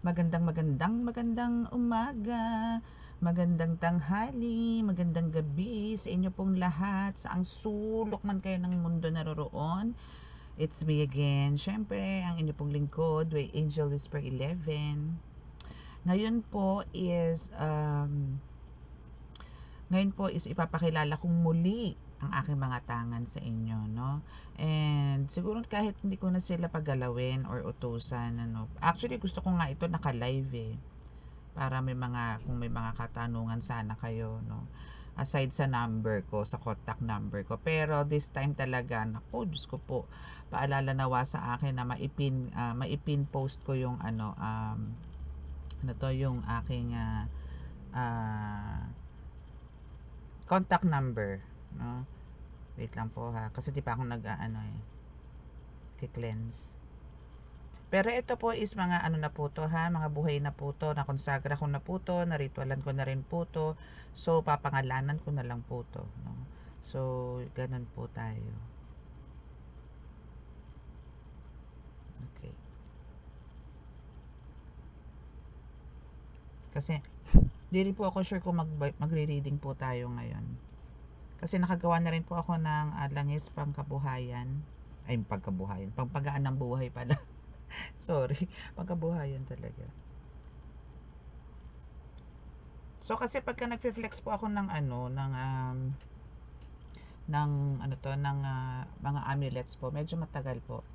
Magandang umaga, magandang tanghali, magandang gabi sa inyo pong lahat, sa ang sulok man kayo ng mundo naroroon. It's me again, syempre, ang inyo pong lingkod, way Angel Whisper 11. Ngayon po is, ipapakilala kong muli ang aking mga tangan sa inyo, no? And siguro kahit hindi ko na sila paggalawin or utusan, ano. Actually, gusto ko nga ito naka-live eh. Para kung may mga katanungan sana kayo, no? Aside sa number ko, sa contact number ko. Pero this time talaga, naku, Diyos ko po, paalala nawa sa akin na maipin post ko yung yung aking contact number, no? Wait lang po ha, kasi di pa ako cleanse. Pero ito po is mga na po to ha, mga buhay na po to, na konsagra ko na po to, na ritualan ko na rin po to. So papangalanan ko na lang po to, no? So ganun po tayo. Okay. Kasi di rin po ako sure kung magre-reading po tayo ngayon. Kasi nakagawa na rin po ako ng langis pangkabuhayan. Ay, pangpagaan ng buhay pala. Sorry, pangkabuhayan talaga. So kasi pagka nagfe-flex po ako ng mga amulets po, medyo matagal po.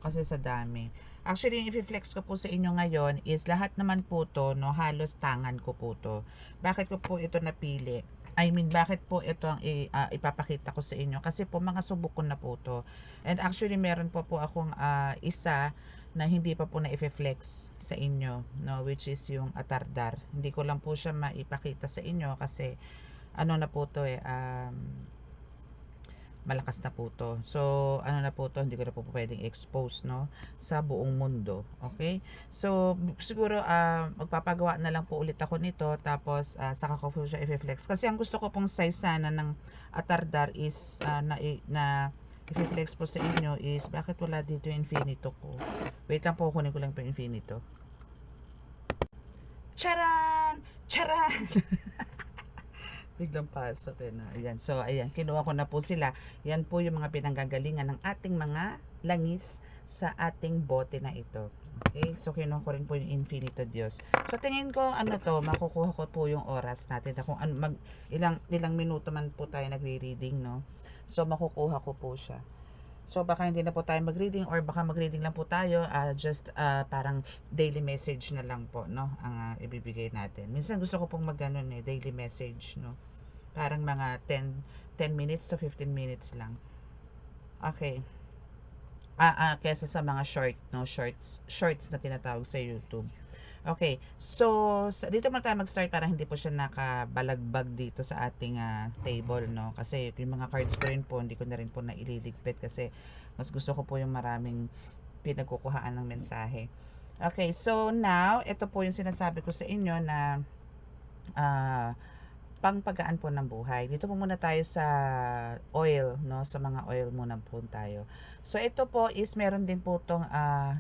Kasi sa dami. Actually, yung i-flex ko po sa inyo ngayon is lahat naman po to, no, halos tangan ko po to. Bakit ko po ito napili? Bakit po ito ang ipapakita ko sa inyo? Kasi po mga subok ko na po to. And actually, meron po akong isa na hindi pa po na i-flex sa inyo, no, which is yung atardar. Hindi ko lang po siya maipakita sa inyo kasi na po to malakas na po to. So, na po to, hindi ko na po pwedeng expose, no, sa buong mundo. Okay? So, siguro, magpapagawa na lang po ulit ako nito, tapos, saka ko po siya i-flex. Kasi ang gusto ko pong size sana ng atardar is, na i-flex po sa inyo is, bakit wala dito yung infinito ko? Wait lang po, kunin ko lang po yung infinito. Charan! Charan! Biglang pasok na. Ayan. So, ayan. Kinuha ko na po sila. Yan po yung mga pinanggagalingan ng ating mga langis sa ating bote na ito. Okay? So, kinuha ko rin po yung Infinito Dios. So, tingin ko, makukuha ko po yung oras natin. Kung ilang minuto man po tayo nagre-reading, no? So, makukuha ko po siya. So baka hindi na po tayo mag-reading or baka mag-reading lang po tayo, just parang daily message na lang po, no, ang ibibigay natin. Minsan gusto ko pong daily message, no. Parang mga 10 minutes to 15 minutes lang. Okay. Kesa sa mga shorts na tinatawag sa YouTube. Okay, so dito muna tayo mag-start para hindi po siya nakabalagbag dito sa ating table, no? Kasi yung mga cards ko rin po, hindi ko na rin po naililigpit kasi mas gusto ko po yung maraming pinagkukuhaan ng mensahe. Okay, so now, ito po yung sinasabi ko sa inyo na pangpagaan po ng buhay. Dito po muna tayo sa oil, no? Sa mga oil muna po tayo. So ito po is meron din po tong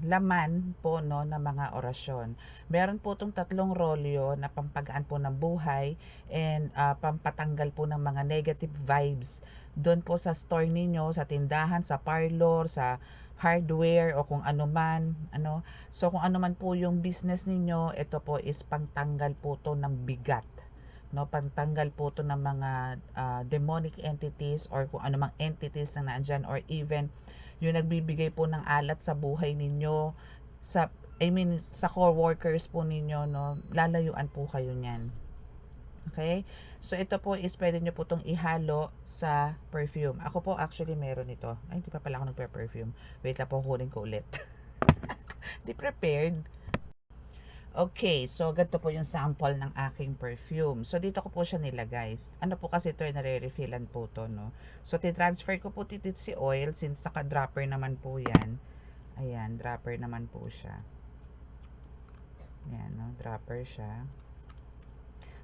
laman po, no, na mga orasyon. Meron po tong 3 rolyo na pampagaan po ng buhay and pampatanggal po ng mga negative vibes doon po sa store ninyo, sa tindahan, sa parlor, sa hardware o kung ano man, ano. So kung ano man po yung business ninyo, ito po is pangtanggal po to ng bigat, no, pantanggal po to ng mga demonic entities or kung anumang entities na naandyan, or even yung nagbibigay po ng alat sa buhay ninyo, sa co-workers po ninyo, no, lalayuan po kayo niyan. Okay? So ito po is pwede nyo po itong ihalo sa perfume. Ako po actually meron ito. Ay, hindi pa pala ako nagpe-perfume. Wait lang po, kunin ko ulit. Di prepared. Okay, so ganito po yung sample ng aking perfume. So dito ko po siya nilagay. Ano po kasi ito ay nare-refillan po to, no? So titransfer ko po dito si oil since naka-dropper naman po yan. Ayan, dropper naman po siya. Ayan, no? Dropper siya.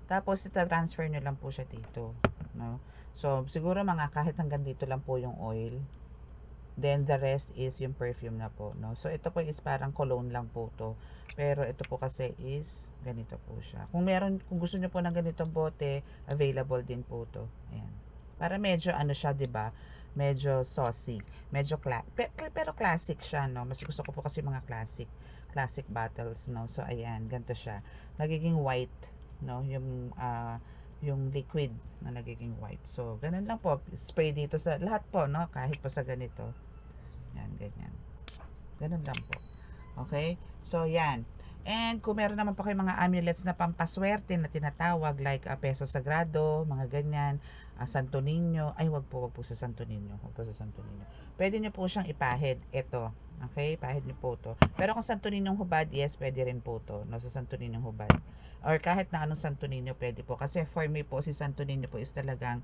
Tapos ita-transfer nyo lang po siya dito, no? So siguro mga kahit hanggang dito lang po yung oil. Then the rest is yung perfume na po, no. So ito po is parang cologne lang po to. Pero ito po kasi is ganito po siya. Kung gusto niyo po ng ganitong bote, available din po to. Ayan. Para medyo ano siya, 'di ba? Medyo saucy, medyo pero classic siya, no. Mas gusto ko po kasi mga classic bottles, no. So ayan, ganito siya. Nagiging white, no, yung liquid na nagiging white. So, ganun lang po. Spray dito sa lahat po, no? Kahit po sa ganito. Yan, ganyan. Ganun lang po. Okay? So, yan. And kung meron naman po kayo mga amulets na pampaswerte na tinatawag like Peso Sagrado, mga ganyan, Santo Niño, ay wag po sa Santo Niño. Wag po sa Santo Niño. Pwede nyo po siyang ipahid. Ito. Okay? Pahid nyo po to. Pero kung Santo Niñong hubad, yes, pwede rin po to. No? Sa Santo Niñong hubad. Or kahit na anong Santo Niño pwede po. Kasi for me po, si Santo Niño po is talagang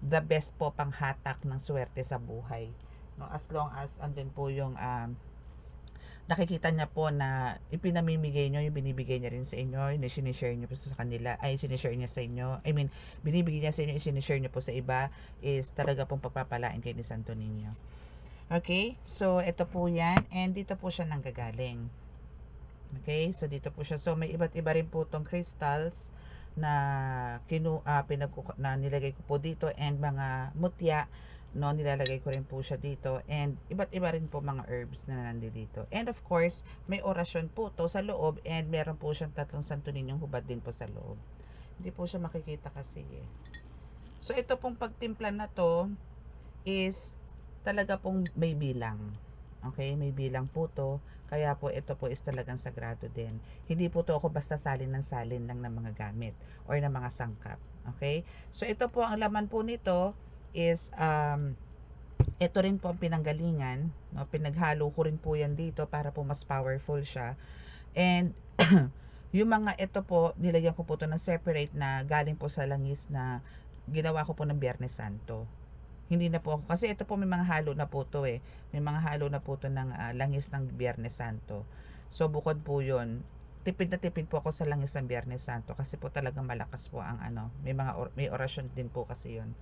the best po pang hatak ng swerte sa buhay. No? As long as andun po yung nakikita niya po na ipinamimigay nyo, yung binibigay niya rin sa inyo, yung sinishare niyo po sa kanila, ay sinishare niya sa inyo, I mean, binibigay niya sa inyo, sinishare niyo po sa iba, is talaga pong pagpapalain kayo ni Santo Niño. Okay, so ito po yan, and dito po siya nanggagaling. Okay, so dito po siya. So may iba't iba rin po tong crystals na na nilagay ko po dito, and mga mutya, no, nilalagay ko rin po siya dito, and iba't iba rin po mga herbs na nandito. And of course, may orasyon po to sa loob, and meron po siyang 3 Santo Niñong hubad din po sa loob. Hindi po siya makikita kasi eh. So ito pong pagtimpla na to is talaga pong may bilang. Okay, may bilang po to. Kaya po ito po is talagang sagrado din. Hindi po to ako basta salin lang ng mga gamit or ng mga sangkap. Okay? So ito po ang laman po nito is ito rin po ang pinanggalingan, no? Pinaghalo ko rin po yan dito para po mas powerful siya. And yung mga ito po, nilagyan ko po to ng separate na galing po sa langis na ginawa ko po ng Biyernes Santo. Hindi na po ako, kasi ito po may mga halo na po to eh. May mga halo na po to ng langis ng Biyernes Santo. So bukod po yun, tipid na tipid po ako sa langis ng Biyernes Santo kasi po talagang malakas po ang may orasyon din po kasi yun.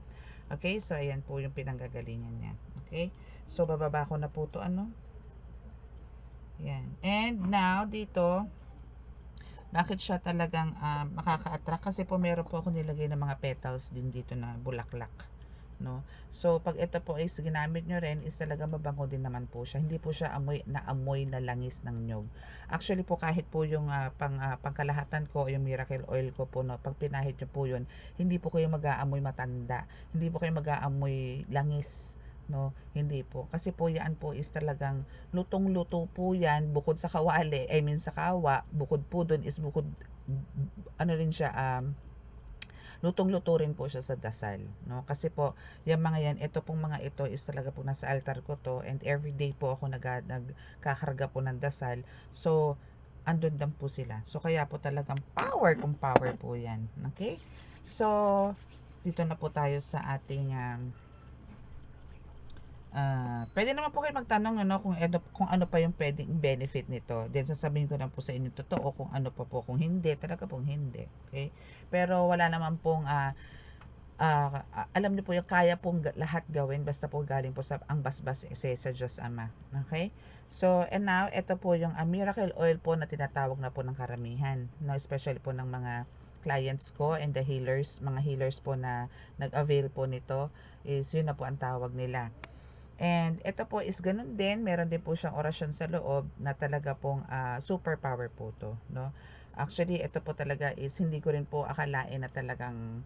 Okay, so ayan po yung pinanggagalingan niya. Okay, so bababa ko na po to yan. And now dito, bakit siya talagang makaka-attract? Kasi po meron po ako nilagay ng mga petals din dito na bulaklak, no? So pag ito po is ginamit nyo rin, is talaga mabango din naman po siya. Hindi po siya amoy na langis ng nyog. Actually po kahit po yung pangkalahatan ko, yung miracle oil ko po, no, pag pinahid nyo po yun, hindi po kayo mag-aamoy matanda, hindi po kayo mag-aamoy langis, no, hindi po, kasi po yan po is talagang lutong-luto po yan, bukod sa kawali, sa kawa, bukod po dun is ano rin siya, lutong-luto rin po siya sa dasal, no? Kasi po, yung mga yan, ito pong mga ito is talaga po nasa altar ko to, and everyday po ako nagkakarga po ng dasal. So, andun lang po sila. So, kaya po talagang power po yan. Okay? So, dito na po tayo sa ating pwede naman po kayo magtanong kung ano pa yung pwedeng benefit nito. Then sasabihin ko na po sa inyo totoo kung ano pa po, kung hindi, talaga pong hindi. Okay? Pero wala naman pong alam niyo po yung kaya pong lahat gawin basta po galing po sa ang basbas sa Diyos Ama. Okay? So, and now, ito po yung miracle oil po na tinatawag na po ng karamihan. No? Especially po ng mga clients ko and the healers, mga healers po na nag-avail po nito, is yun na po ang tawag nila. And ito po is ganun din, meron din po siyang orasyon sa loob na talaga pong super power po to, no? Actually, ito po talaga is hindi ko rin po akalain na talagang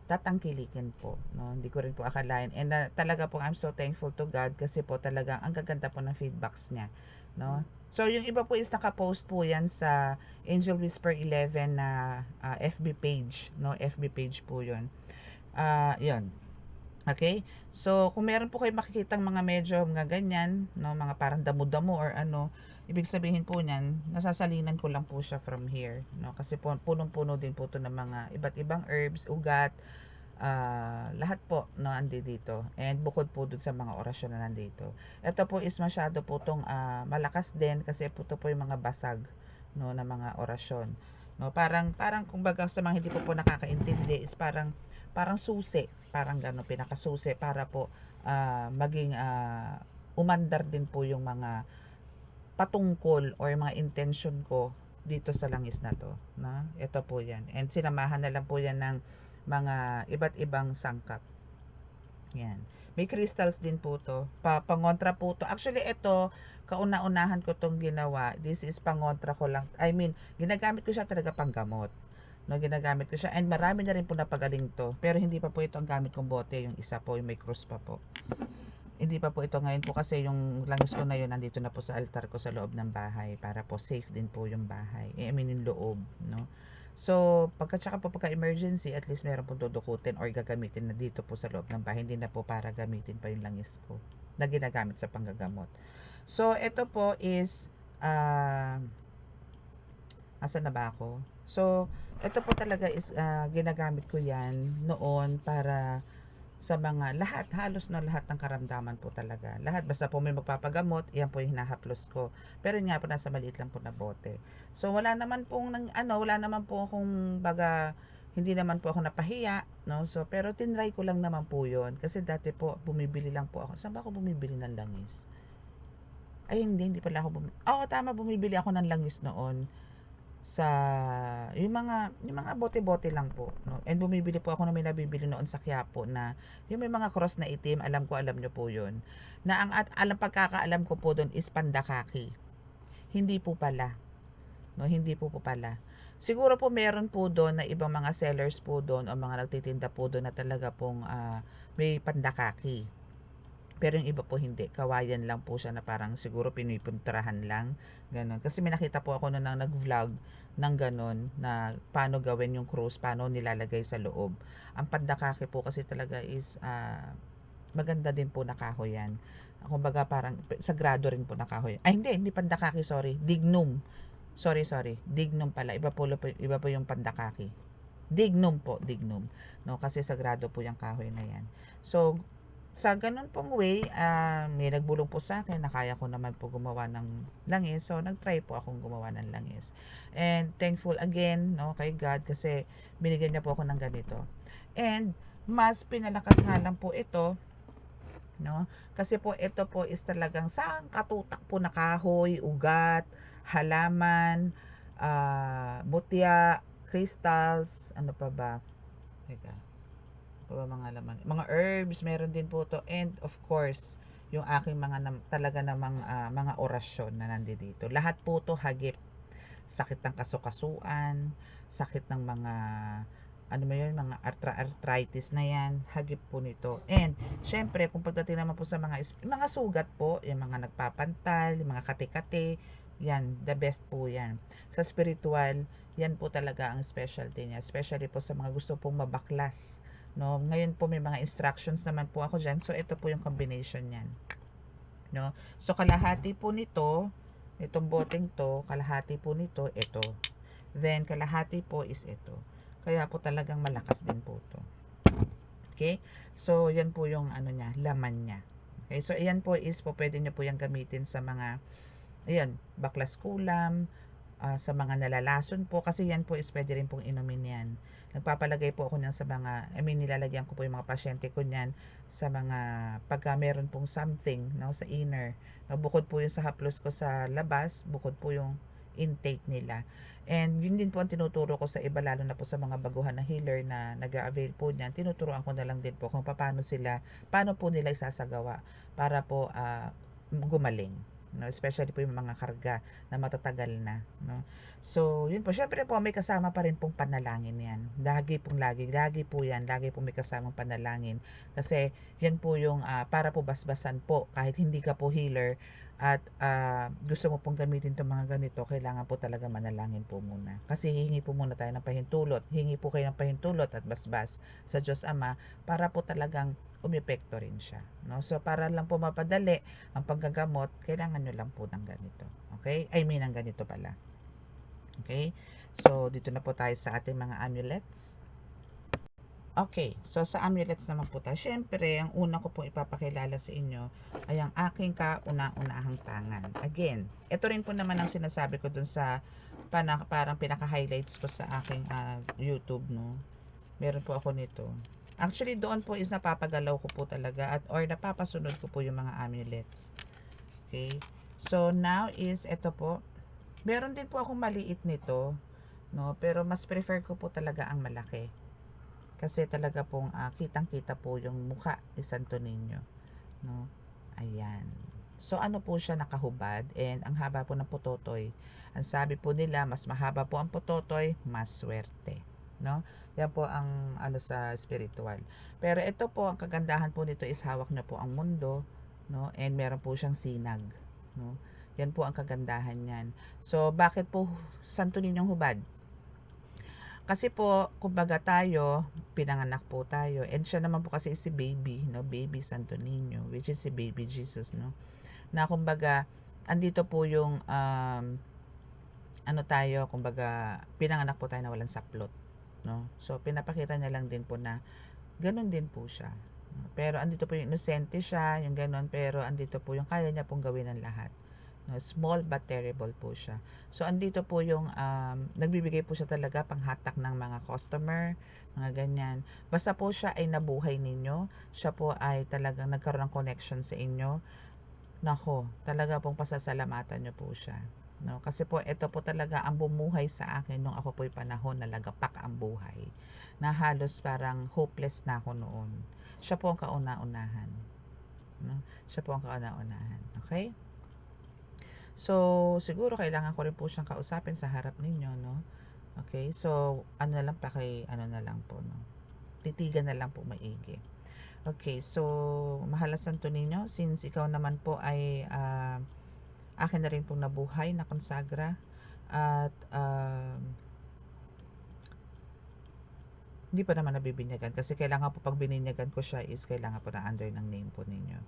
tatangkilikin po, no? Hindi ko rin po akalain, and talaga po I'm so thankful to God kasi po talagang ang gaganda po ng feedbacks niya, no? So yung iba po is naka-post po yan sa Angel Whisper 11 na FB page, no? FB page po yun. Yun. Okay? So, kung meron po kayo makikitang mga medyo mga ganyan, no, mga parang damo-damo or ibig sabihin po niyan, nasasalinan ko lang po siya from here, no? Kasi po, punong-puno din po ito ng mga iba't ibang herbs, ugat, lahat po, no, andi dito. And bukod po dun sa mga orasyon na nandito. Ito po is masyado po itong malakas din kasi po ito po yung mga basag, no, na mga orasyon. No, parang kumbaga sa mga hindi po nakakaintindi is parang susi, parang gano'n, pinakasusi para po maging umandar din po yung mga patungkol or mga intention ko dito sa langis na to, no? Ito po yan. And sinamahan na lang po yan ng mga iba't ibang sangkap. Yan. May crystals din po to. Pangontra po to. Actually, ito, kauna-unahan ko tong ginawa. This is pangontra ko lang. I mean, ginagamit ko siya talaga panggamot. No, ginagamit ko siya. And marami na rin po napagaling to. Pero hindi pa po ito ang gamit kong bote. Yung isa po, yung may cross pa po. Hindi pa po ito ngayon po kasi yung langis ko na yun nandito na po sa altar ko sa loob ng bahay para po safe din po yung bahay. I mean yung loob, no? So, pagka emergency, at least meron po dudukutin or gagamitin na dito po sa loob ng bahay. Hindi na po para gamitin pa yung langis ko na ginagamit sa panggagamot. So, ito po is asan na ba ako? So, ito po talaga is ginagamit ko yan noon para sa mga lahat, halos na lahat ng karamdaman po talaga. Lahat, basta po may magpapagamot, yan po yung hinahaplos ko. Pero yun nga po, nasa maliit lang po na bote. So, wala naman po akong hindi naman po ako napahiya, no? So, pero tinry ko lang naman po yun. Kasi dati po, bumibili lang po ako. Saan ba ako bumibili ng langis? Ay, hindi pala ako bumibili. Oo, tama, bumibili ako ng langis noon sa yung mga bote-bote lang po, no? And bumibili po ako na may nabibili noon sa Quiapo na yung may mga cross na itim, alam nyo po yun, na pagkakaalam ko po doon is pandakaki. Hindi po pala, no? Hindi po pala. Siguro po meron po doon na ibang mga sellers po doon o mga nagtitinda po doon na talaga pong may pandakaki. Pero yung iba po hindi, kawayan lang po siya na parang siguro pinupuntrahan lang, ganun. Kasi may nakita po ako na nag-vlog ng ganun na paano gawin yung cross, paano nilalagay sa loob. Ang pandakake po kasi talaga is maganda din po na kahoy yan. Kumbaga parang sagrado rin po na kahoy. Ay hindi pandakake, sorry, dignum. Sorry, dignum pala. Iba po yung pandakake. Dignum po, dignum. No, kasi sagrado po yung kahoy na yan. So, sa ganun pong way, may nagbulong po sa akin na kaya ko naman po gumawa ng langis. So, nag-try po akong gumawa ng langis. And thankful again, no, kay God kasi binigyan niya po ako ng ganito. And mas pinalakas nga lang po ito, no? Kasi po ito po is talagang sa katutak po na kahoy, ugat, halaman, butya, crystals, ano pa ba? Teka. Mga laman, mga herbs, meron din po to, and of course yung aking talaga namang mga orasyon na nandito. Lahat po to hagip. Sakit ng kasukasuan, sakit ng mga mga arthritis na yan, hagip po nito. And syempre kung pagdating naman po sa mga sugat po, yung mga nagpapantal, yung mga kate-kate, yan, the best po yan. Sa spiritual, yan po talaga ang specialty niya, especially po sa mga gusto pong mabaklas, no? Ngayon po may mga instructions naman po ako diyan. So ito po yung combination niyan, no? So kalahati po nito, itong boteng to, kalahati po nito ito. Then kalahati po is ito. Kaya po talagang malakas din po to. Okay? So yan po yung niya, laman niya. Okay? So ayan po is po pwede niyo po yang gamitin sa mga baklas kulam, sa mga nalalason po, kasi yan po is pwede rin pong inumin yan. Nagpapalagay po ako niyan sa mga, nilalagyan ko po yung mga pasyente ko niyan sa mga, pagka meron pong something, no, sa inner. No, bukod po yung sa haplos ko sa labas, bukod po yung intake nila. And yun din po ang tinuturo ko sa iba, lalo na po sa mga baguhan na healer na nag-avail po niyan. Tinuturoan ko na lang din po kung paano po nila isasagawa para po gumaling. No, especially po yung mga karga na matatagal na, no. So yun po, syempre po may kasama pa rin pong panalangin yan. Lagi po yan, lagi po may kasamang panalangin, kasi yan po yung para po basbasan po kahit hindi ka po healer at gusto mo pong gamitin itong mga ganito, kailangan po talaga manalangin po muna, kasi hihingi po muna tayo ng pahintulot, hingi po kayo ng pahintulot at basbas sa Diyos Ama para po talagang umepekto rin siya, no? So para lang po mapadali ang paggagamot, kailangan nyo lang po ng ganito. Okay? Ng ganito pala. Okay? So dito na po tayo sa ating mga amulets. Okay, so sa amulets naman po tayo. Syempre, ang una ko pong ipapakilala sa inyo ay ang aking kauna-unahang tangan. Again, ito rin po naman ang sinasabi ko dun sa parang pinaka-highlights ko sa aking YouTube, no? Meron po ako nito. Actually, doon po is napapagalaw ko po talaga at or napapasunod ko po yung mga amulets. Okay? So, now is, ito po. Meron din po akong maliit nito, no? Pero mas prefer ko po talaga ang malaki. Kasi talaga pong kitang-kita po yung mukha ni Santo Niño, no? Ayan. So, ano po siya, nakahubad, and ang haba po ng putotoy. Ang sabi po nila, mas mahaba po ang putotoy, mas swerte, no? Yan po ang ano sa spiritual. Pero ito po, ang kagandahan po nito is hawak na po ang mundo, no? And meron po siyang sinag, no? Yan po ang kagandahan niyan. So, bakit po Santo Niñong hubad? Kasi po, kumbaga tayo, pinanganak po tayo. And siya naman po kasi si baby, no? Baby Santo Niño, which is si baby Jesus, no? Na kumbaga, andito po yung, ano tayo, kumbaga, pinanganak po tayo na walang saplot, no? So, pinapakita niya lang din po na, ganun din po siya. Pero andito po yung inosente siya, yung ganun, pero andito po yung kaya niya pong gawin ng lahat. No, small but terrible po siya. So, andito po yung, nagbibigay po siya talaga panghatak ng mga customer, mga ganyan. Basta po siya ay nabuhay ninyo, siya po ay talagang nagkaroon ng connection sa inyo, nako, talaga pong pasasalamatan nyo po siya. No? Kasi po, ito po talaga ang bumuhay sa akin nung ako po'y panahon na lagapak ang buhay. Na halos parang hopeless na ako noon. Siya po ang kauna-unahan. No? Siya po ang kauna-unahan. Okay? So, siguro kailangan ko rin po siyang kausapin sa harap ninyo, no? Okay? So, ano na lang ano na lang po, no? Titigan na lang po maigi. Okay, so, mahal na Santo Niño, since ikaw naman po ay akin na rin pong nabuhay, na konsagra, at hindi pa naman nabibinyagan kasi kailangan po pag bininyagan ko siya is kailangan po na under ng name po ninyo.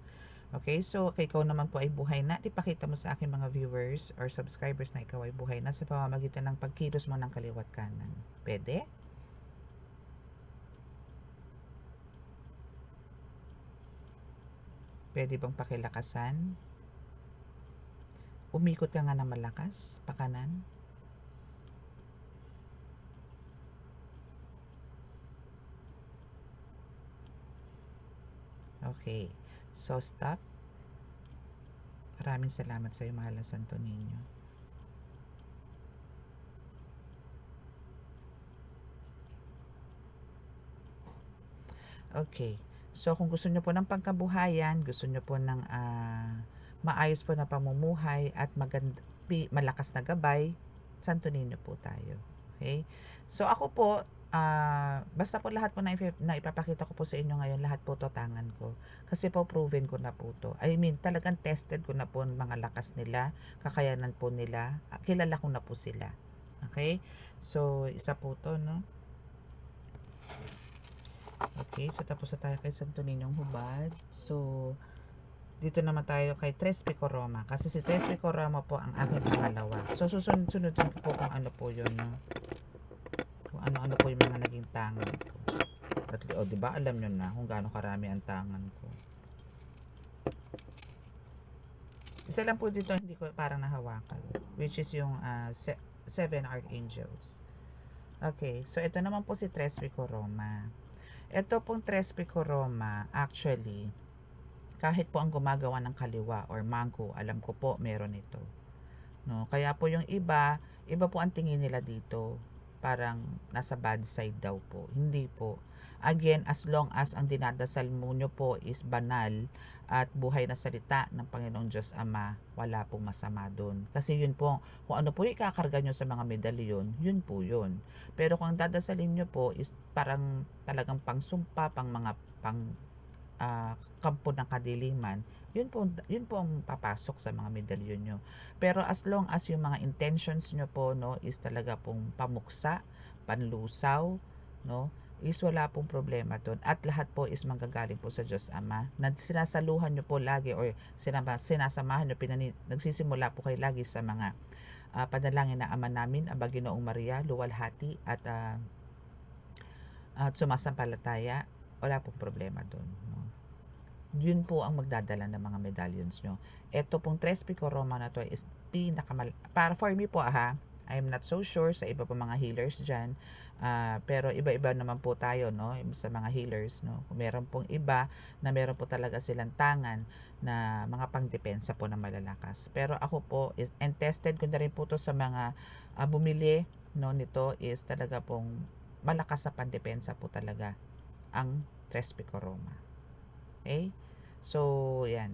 Okay, so kay ikaw naman po ay buhay na, ipakita mo sa aking mga viewers or subscribers na ikaw ay buhay na sa pamamagitan ng pagkilos mo ng kaliwat kanan. Pwede? Pwede bang pakilakasan? Umikot ka nga ng malakas, pakanan. Okay, so stop. Maraming salamat sa iyo, mahal na Santo Niño. Okay. So, kung gusto nyo po ng pangkabuhayan, gusto nyo po ng maayos po na pamumuhay at malakas na gabay, Santo Niño po tayo. Okay? So, ako po, basta po lahat po na ipapakita ko po sa inyo ngayon, lahat po to tangan ko. Kasi po proven ko na po to. I mean, talagang tested ko na po ang mga lakas nila, kakayanan po nila, kilala ko na po sila. Okay? So, isa po to, no? Okay, so tapos na tayo kay Santo Niñong hubad. So, dito naman tayo kay Tres Pico Roma. Kasi si Tres Pico Roma po ang aking pangalawa. So, susunod ko po kung ano po yun, no? Kung ano-ano po yung mga naging tangan ko. At, diba, alam nyo na kung gaano karami ang tangan ko. Isa lang po dito hindi ko parang nahawakan. Which is yung 7 Archangels. Okay, so ito naman po si Tres Pico Roma. Ito pong Tres Pico Roma, actually, kahit po ang gumagawa ng kaliwa or mangko, alam ko po meron ito. No? Kaya po yung iba po ang tingin nila dito. Parang nasa bad side daw po. Hindi po. Again, as long as ang dinadasal mo nyo po is banal at buhay na salita ng Panginoong Diyos Ama, wala pong masama doon. Kasi yun po, kung ano po ikakarga nyo sa mga medalyon, yun po yun. Pero kung ang dadasalin nyo po is parang talagang pangsumpa, kampo ng kadiliman, yun po ang papasok sa mga medalyon nyo. Pero as long as yung mga intentions nyo po, no, is talaga pong pamuksa, panlusaw, no, is wala pong problema doon. At lahat po is manggagaling po sa Diyos Ama. Sinasaluhan nyo po lagi or sinasamahan nyo, nagsisimula po kayo lagi sa mga panalangin na Ama namin, Aba Ginoong Maria, luwalhati at sumasampalataya. Wala pong problema doon. No? Yun po ang magdadala ng mga medallions nyo. Ito pong Tres Pico Roma na to is para for me po I'm not so sure sa iba pa mga healers dyan. Pero iba-iba naman po tayo, no? Sa mga healers, no? Kung meron pong iba na meron po talaga silang tangan na mga pangdepensa po na malalakas. Pero ako po, and tested ko na rin po to sa mga bumili, no, nito is talaga pong malakas sa pandepensa po talaga ang Tres Picoroma. Okay? So, yan.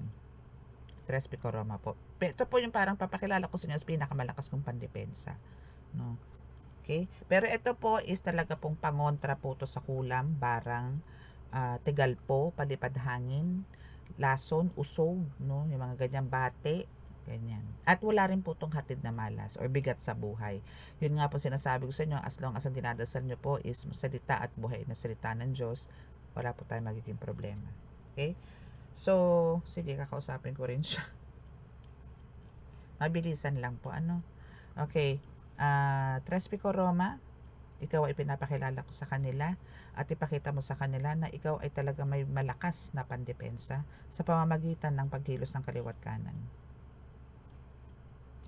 Tres Picoroma po. Ito po yung parang papakilala ko sa inyo as pinakamalakas kong pandepensa. No? Okay? Pero ito po is talaga pong pangontra po to sa kulam, barang, tigalpo, palipad hangin, lason, usog, no? Yung mga ganyan, bate, ganyan. At wala rin po itong hatid na malas or bigat sa buhay. Yun nga po sinasabi ko sa inyo, as long as ang dinadasal nyo po is salita at buhay na salita ng Diyos, wala po tayong magiging problema. Okay? So, sige, kakausapin ko rin siya. Mabilisan lang po, ano? Okay. Tres Picoroma, ikaw ay pinapakilala ko sa kanila at ipakita mo sa kanila na ikaw ay talaga may malakas na pandepensa sa pamamagitan ng pagkilos ng kaliwat kanan.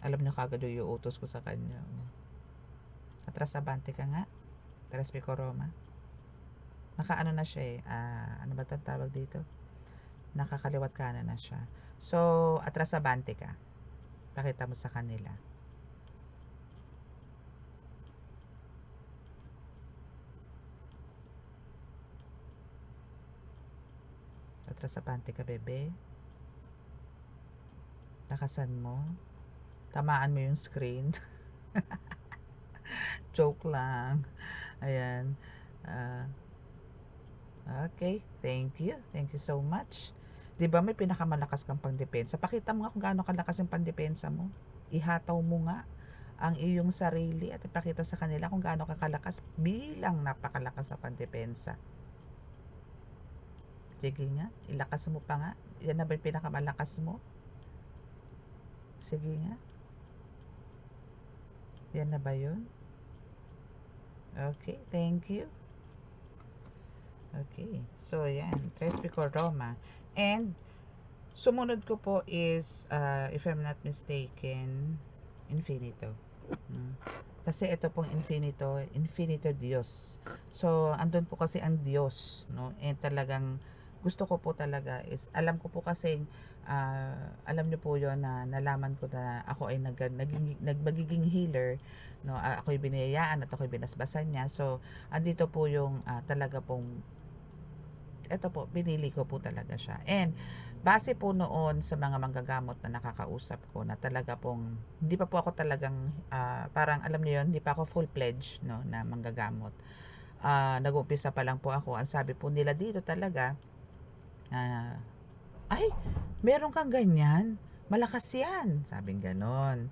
Alam niyo kagad yung utos ko sa kanya. Atras abante ka nga, Tres Picoroma. Nakaano na siya eh. Ano ba itong tawag dito? Nakakaliwat kanan na siya. So, atras abante ka. Pakita mo sa kanila. Atras abante ka, bebe. Lakasan mo. Tamaan mo yung screen. Joke lang. Ayan. Okay. Thank you. Thank you so much. Diba may pinakamalakas kang pangdepensa? Pakita mo nga kung gaano kalakas yung pangdepensa mo. Ihataw mo nga ang iyong sarili at ipakita sa kanila kung gaano kakalakas bilang napakalakas sa pangdepensa. Sige nga, ilakas mo pa nga. Yan na ba yung pinakamalakas mo? Sige nga. Yan na ba yun? Okay, thank you. Okay, so yan, Tres Picoroma. And sumunod ko po is, if I'm not mistaken, Infinito. Kasi ito pong Infinito Dios. So, andun po kasi ang Diyos, no? And talagang gusto ko po talaga is, alam ko po kasi, alam niyo po yon na nalaman ko na ako ay magiging healer, no? Ako'y biniyayaan at ako'y binasbasan niya. So, andito po yung talaga pong ito po, binili ko po talaga siya. And base po noon sa mga manggagamot na nakakausap ko na talaga pong, hindi pa po ako talagang, parang alam niyo yun, hindi pa ako full-fledged, no, na manggagamot. Nag-uumpisa pa lang po ako. Ang sabi po nila dito talaga, ay, meron kang ganyan, malakas yan. Sabing ganon.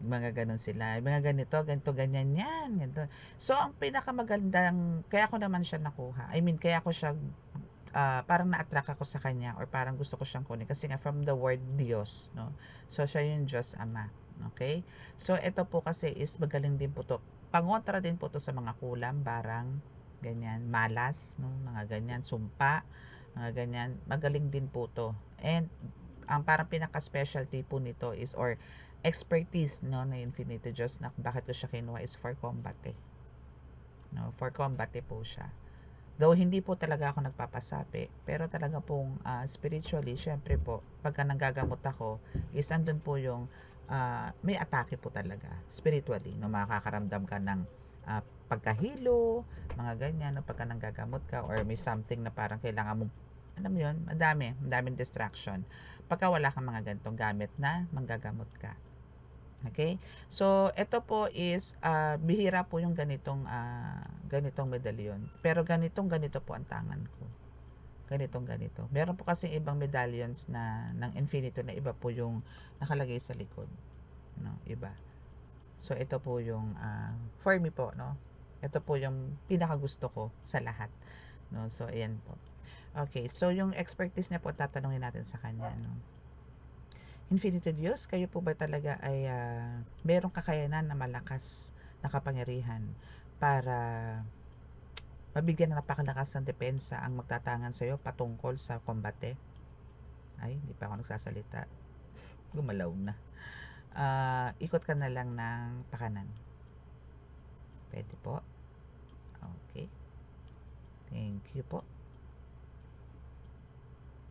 Mga ganon sila. Mga ganito, ganyan yan. Ganito. So, ang pinakamagandang, kaya ko naman siya nakuha. I mean, kaya ko siya parang na-attract ako sa kanya or parang gusto ko siyang kunin kasi nga from the word Dios, no? So, siya yung Diyos Ama. Okay? So, ito po kasi is magaling din po to. Pangontra din po to sa mga kulam, barang, ganyan, malas, no? Mga ganyan, sumpa, mga ganyan. Magaling din po to. And, ang parang pinaka-specialty po nito is, or expertise, no, na Infinito Diyos na bakit ko siya kinuha is for combat eh. No? For combat po siya. Though hindi po talaga ako nagpapasapi, pero talaga pong spiritually, syempre po, pagka nanggagamot ako, is andun po yung may atake po talaga, spiritually, no, makakaramdam ka ng pagkahilo, mga ganyan, no, pagka nanggagamot ka, or may something na parang kailangan mo, alam mo yun, madaming distraction, pagka wala kang mga ganitong gamit na manggagamot ka. Okay? So, ito po is bihira po yung ganitong medalyon. Pero ganito po ang tangan ko. Ganito. Meron po kasi ibang medallions na ng Infinito na iba po yung nakalagay sa likod, no? Iba. So, ito po yung for me po, no? Ito po yung pinakagusto ko sa lahat, no? So, ayan po. Okay, so yung expertise niya po tatanungin natin sa kanya, no? Infinito Diyos, kayo po ba talaga ay merong kakayanan na malakas na kapangyarihan para mabigyan ng napakalakas ng depensa ang magtatangan sa iyo patungkol sa kombate? Ay, hindi pa ako nagsasalita. Gumalaw na. Ikot ka na lang ng pakanan. Pwede po. Okay. Thank you po.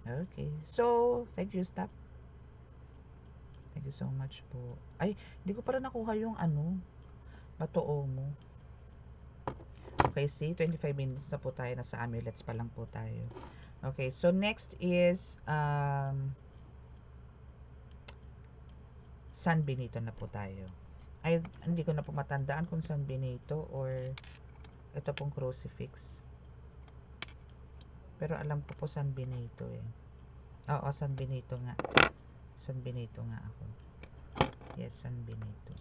Okay. So, thank you, stop. Thank you so much po. Ay, hindi ko pala nakuha yung batoo mo. Okay, see, 25 minutes na po tayo. Nasa amulets pa lang po tayo. Okay, so next is San Benito na po tayo. Ay, hindi ko na po matandaan kung San Benito or ito pong crucifix. Pero alam ko po San Benito eh. Oo, San Benito nga. San Benito nga ako. Yes, San Benito.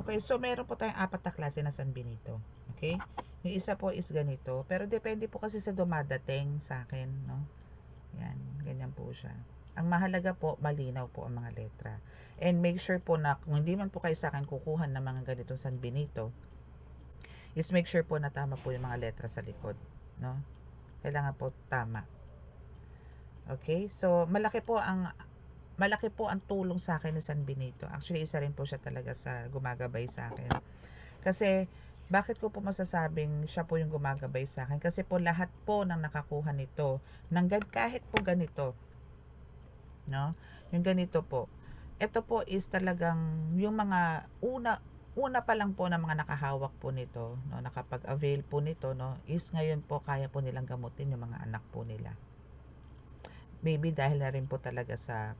Okay, so meron po tayong 4 na klase na San Benito. Okay? Yung isa po is ganito. Pero depende po kasi sa dumadating sa akin, no? Yan, ganyan po siya. Ang mahalaga po, malinaw po ang mga letra. And make sure po na kung hindi man po kayo sa akin kukuha ng mga ganitong San Benito, is make sure po na tama po yung mga letra sa likod, no? Kailangan po tama. Okay? So, malaki po ang tulong sa akin ni San Benito. Actually, isa rin po siya talaga sa gumagabay sa akin. Kasi, bakit ko po masasabing siya po yung gumagabay sa akin? Kasi po lahat po ng nakakuha nito, kahit po ganito, no? Yung ganito po. Ito po is talagang yung mga una pa lang po ng mga nakahawak po nito, no, nakapag-avail po nito, no, is ngayon po kaya po nilang gamutin yung mga anak po nila. Maybe dahil na rin po talaga sa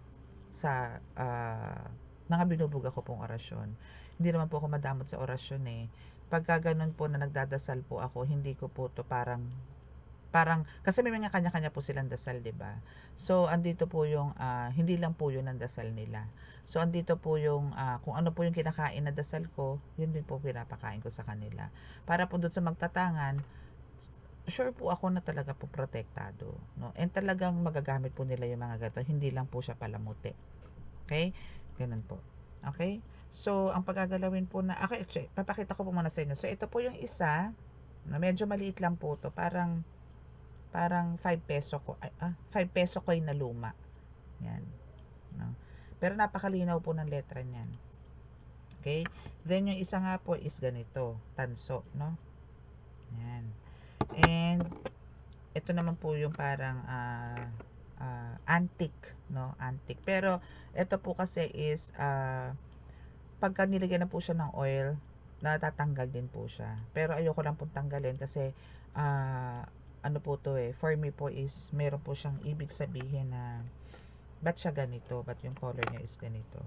mga binubuga ko pong orasyon. Hindi naman po ako madamot sa orasyon eh. Pagka ganun po na nagdadasal po ako, hindi ko po to parang kasi may mga kanya-kanya po silang dasal, 'di ba? So andito po yung hindi lang po yun ang dasal nila. So andito po yung kung ano po yung kinakain na dasal ko, yun din po pinapakain ko sa kanila. Para po doon sa magtatangan, sure po ako na talaga po protektado, no? And talagang magagamit po nila yung mga gato, hindi lang po siya palamuti. Okay? Ganun po. Okay? So ang pagagalawin po na okay, papakita ko po muna sa inyo. So ito po yung isa, na medyo maliit lang po to, parang 5 peso ko 5 peso coin na luma. Yan, no? Pero napakalinaw po ng letra niyan. Okay? Then yung isa nga po is ganito, tanso, no? Yan. And ito naman po yung parang antique, no? Antique. Pero ito po kasi is pagka nilagyan na po siya ng oil, natatanggal din po siya. Pero ayoko lang pong tanggalin kasi ano po to eh, for me po is meron po siyang ibig sabihin na ba't siya ganito, ba't yung color niya is ganito.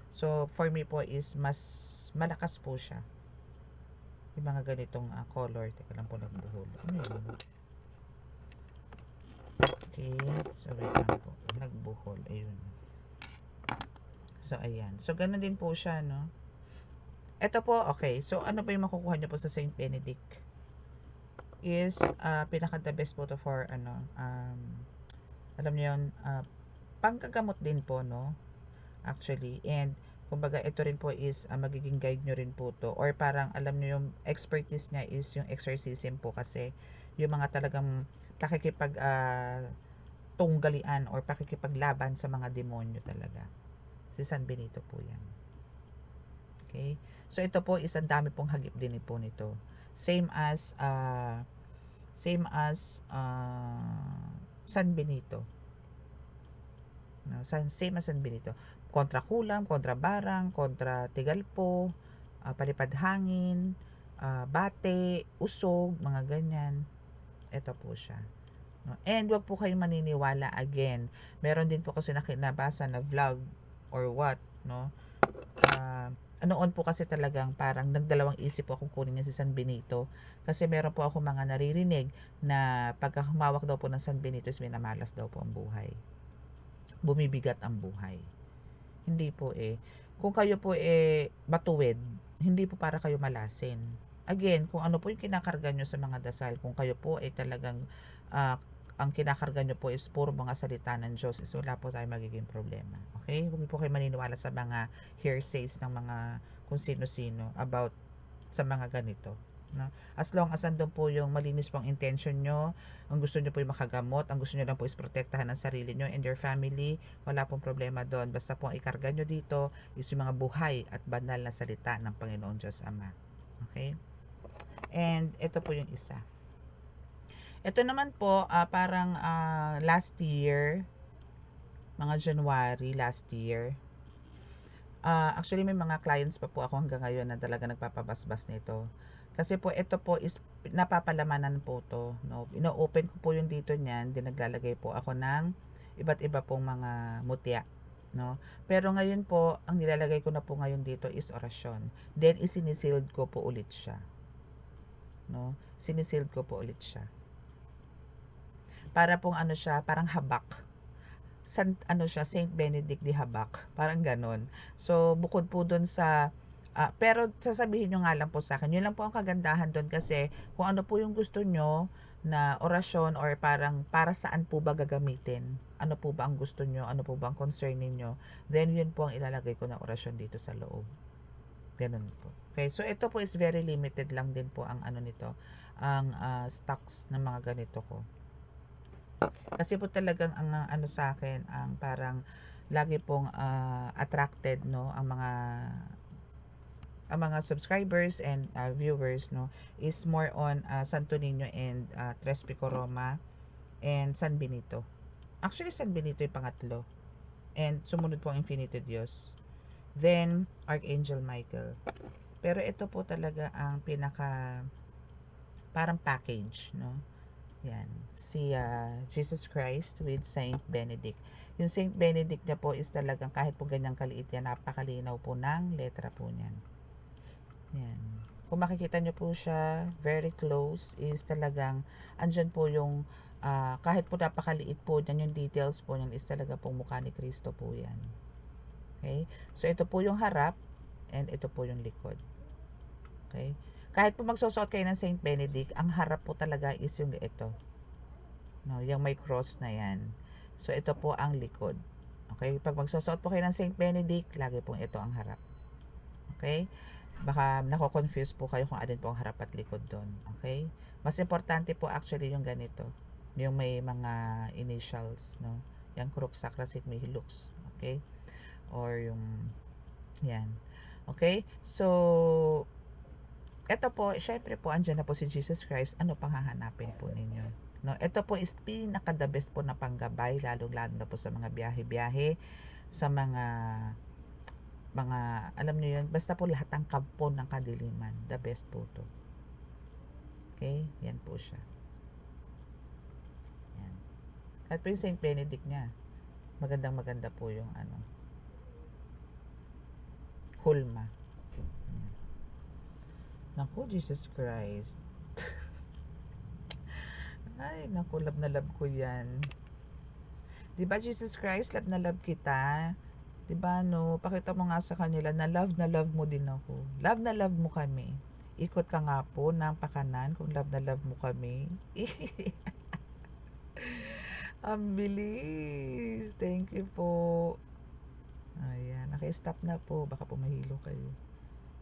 So for me po is mas malakas po siya yung mga ganitong color. Teka lang po, nagbuhol. Ano yun? Okay, so wait lang po, nagbuhol, ayun. So ayan, so ganun din po siya, no? Ito po, okay, so ano ba yung makukuha niyo po sa Saint Benedict? Is pinaka the best po to for alam niyo yun, panggagamot din po, no, actually. And kumbaga ito rin po is magiging guide nyo rin po to, or parang alam niyo yung expertise niya is yung exorcism po, kasi yung mga talagang pakikipag tunggalian or pakikipaglaban sa mga demonyo talaga, si San Benito po yan. Okay, so ito po is ang dami pong hagip din po nito, same as San Benito, no? Same as San Benito, kontra kulam, kontra barang, kontra tigalpo, palipad hangin, bate, usog, mga ganyan. Ito po siya, no? And wag po kayong maniniwala, again, meron din po kasi nakinabasa na vlog or what, no? Noon po kasi talagang parang nagdalawang isip po akong kunin niya si San Benito, kasi meron po ako mga naririnig na pagka humawak daw po ng San Benito is minamalas daw po ang buhay, bumibigat ang buhay. Hindi po eh. Kung kayo po matuwid, hindi po para kayo malasin. Again, kung ano po yung kinakarga nyo sa mga dasal, kung kayo po talagang ang kinakarga nyo po is puro mga salita ng Diyos, is wala po tayo magiging problema. Okay? Huwag po kayo maniniwala sa mga hearsays ng mga kung sino-sino about sa mga ganito, no? As long as andun po yung malinis pong intention nyo, ang gusto nyo po yung makagamot, ang gusto nyo lang po is protektahan ang sarili nyo and your family, wala pong problema doon. Basta po ang ikarga nyo dito is yung mga buhay at banal na salita ng Panginoong Diyos Ama. Okay? And ito po yung isa. Ito naman po, parang last year, mga January last year. Actually, may mga clients pa po ako hanggang ngayon na talaga nagpapabasbas nito. Kasi po, ito po is napapalamanan po to. No? Ino-open ko po yung dito niyan, din naglalagay po ako ng iba't iba pong mga mutya. No? Pero ngayon po, ang nilalagay ko na po ngayon dito is orasyon. Then, isinisealed ko po ulit siya. No? Sinisealed ko po ulit siya. Para pong ano siya, parang habak. Ano siya, Saint Benedict de Habak, parang ganon. So bukod po doon sa pero sasabihin nyo nga lang po sa akin, yun lang po ang kagandahan doon kasi kung ano po yung gusto nyo na orasyon or parang para saan po ba gagamitin, ano po ba ang gusto nyo, ano po ba ang concern ninyo, then yun po ang ilalagay ko na orasyon dito sa loob. Ganun po. Okay, so ito po is very limited lang din po ang ano nito, ang stocks ng mga ganito ko. Kasi po talagang ang ano sa akin, ang parang lagi pong attracted no ang mga subscribers and viewers no is more on Santo Niño and Tres Pico Roma and San Benito. Actually San Benito yung pangatlo. And sumunod po ang Infinito Dios. Then Archangel Michael. Pero ito po talaga ang pinaka parang package no. Yan, si Jesus Christ with Saint Benedict. Yung Saint Benedict niya po is talagang kahit po ganyang kaliit yan, napakalinaw po ng letra po niyan. Yan. Kung makikita nyo po siya, very close, is talagang, andyan po yung, kahit po napakaliit po niyan, yung details po niyan is talaga pong mukha ni Kristo po yan. Okay? So, ito po yung harap, and ito po yung likod. Okay? Kahit po magsusuot kayo ng Saint Benedict, ang harap po talaga is yung ito. No, yung may cross na yan. So, ito po ang likod. Okay? Pag magsusuot po kayo ng Saint Benedict, lagi pong ito ang harap. Okay? Baka nako-confuse po kayo kung alin po ang harap at likod doon. Okay? Mas importante po actually yung ganito. Yung may mga initials, no? Yung Crux Sacra Sit Mihi-Lux. Okay? Or yung yan. Okay? So, ito po, syempre po, andyan na po si Jesus Christ. Ano pang hahanapin po ninyo? No, ito po is pinaka-the best po na panggabay, lalo-lalo na po sa mga biyahe-biyahe, sa mga, alam niyo yun, basta po lahat ng kampo ng kadiliman. The best po to. Okay? Yan po siya. Yan. At po yung Saint Benedict niya, magandang-maganda po yung ano, hulma. Naku, Jesus Christ. Ay, naku, love na love ko yan. Diba, Jesus Christ, love na love kita. Diba, no? Pakita mo nga sa kanila na love mo din ako. Love na love mo kami. Ikot ka nga po ng pakanan kung love na love mo kami. Ang bilis. Thank you po. Ayan, naka-stop na po. Baka po mahilo kayo.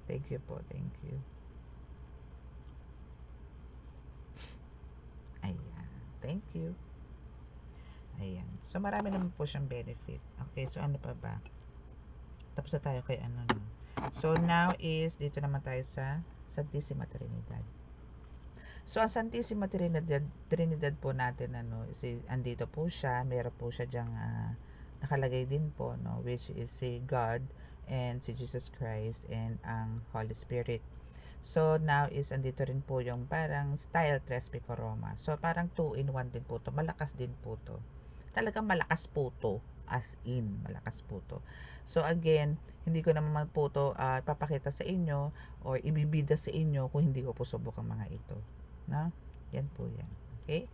Thank you po, thank you. Ayan. Thank you. Ayan. So, marami naman po siyang benefit. Okay, so ano pa ba? Tapos na tayo kay ano no. So, now is, dito naman tayo sa Santissima Trinidad. So, ang Santissima Trinidad po natin, ano, andito po siya. Meron po siya dyang nakalagay din po, no, which is si God and si Jesus Christ and ang Holy Spirit. So, now is andito rin po yung parang style Tres Pico Roma. So, parang 2-in-1 din po to. Malakas din po to. Talagang malakas po to. As in, malakas po to. So, again, hindi ko naman po to ipapakita sa inyo or ibibida sa inyo kung hindi ko po subok ang mga ito. No? Yan po yan. Okay?